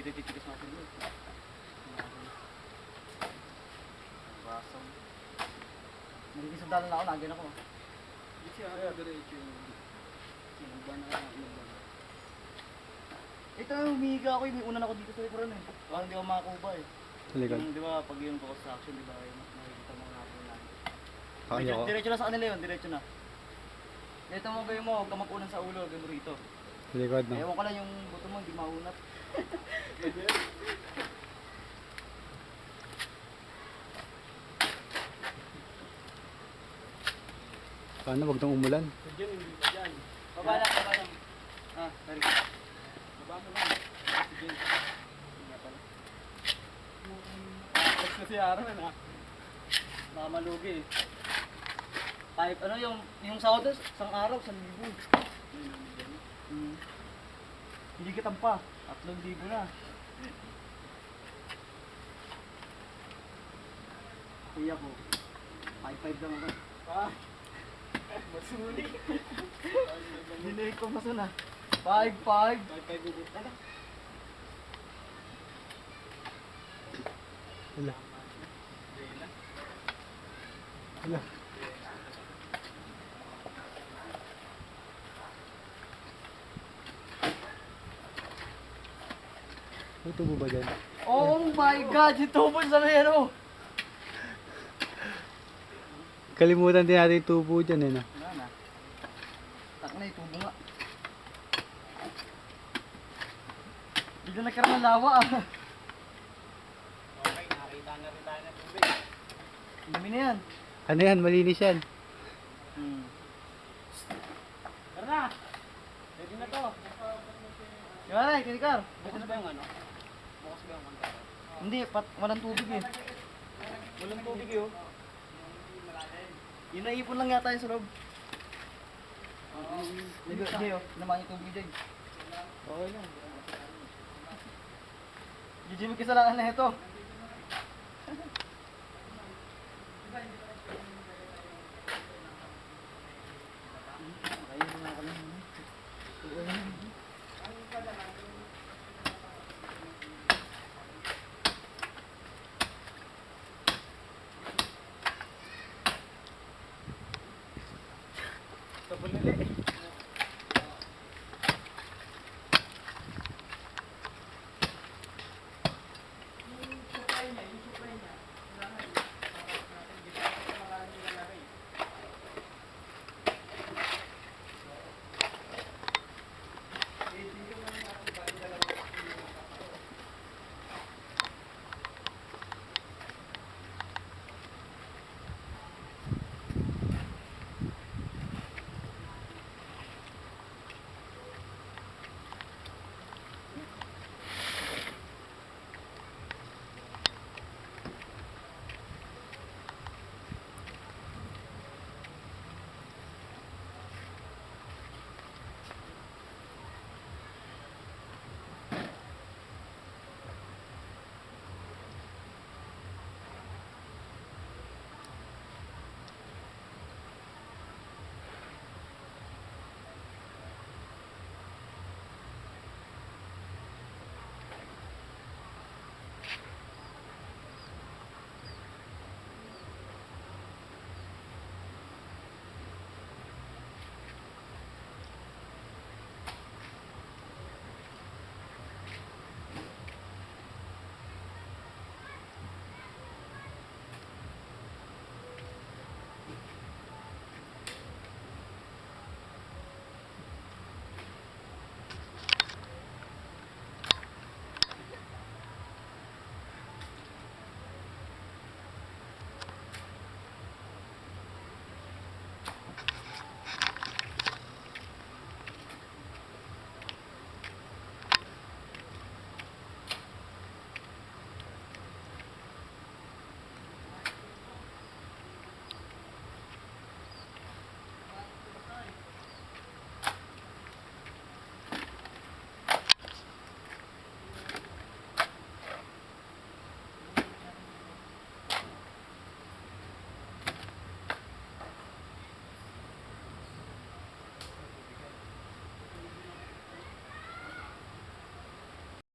dito titigas natin doon. Basaw. Nagiging sa dalan ako, nagin ako. Hindi siya, diretso yung ba na. Ito yung humihiga ako, may unan ako dito sa likuran eh. Parang di ako makakuba eh. Sa likod. Yung, di ba, pag yung construction, di ba, yung nakikita mo natin natin. Kaya ko. Diretso na sa kanila yun, diretso na. Ito mo gayo mo, huwag ka mapunan sa ulo, gano'n rito. Sa likod, no? Ewan ko lang yung buto mo, hindi maunat. Paano? Wag nang umulan. Diyan, hindi pa dyan. Baba lang, baba lang. Ah, sorry. Baba mo lang. Sige. Nga pala. Tapos na si Arman ha. Baka malugi eh. Kahit ano yung sahod doon, isang araw, 1,000. Hindi kitang pa, 3,000 na. Kaya ko, 5,500 lang ako. Ah. Masuli. Dinaig ko maso na. 5,500. 5-5 ulit na lang. Wala. Wala. May tubo ba dyan? Oh my God! Yung tubo sa yan oh! Kalimutan din natin yung tubo dyan eh, no? Wala na. Tak na yung tubo nga. Bigla nagkaroon ng lawa ah. Okay, nakita na rin tayo ng tubig. Dumi na yan. Ano yan? Malinis yan. Tara na! Ready na to. Yung alay, kinikar. Bukas ba yung ano? Bukas ba yung kanta? Hindi, walang tubig eh. Walang tubig yun. Yung naipon lang yata yung sa loob. Hindi oh, naman yung tubig dyan. Okay lang. Gigi, may kasalanan na ito.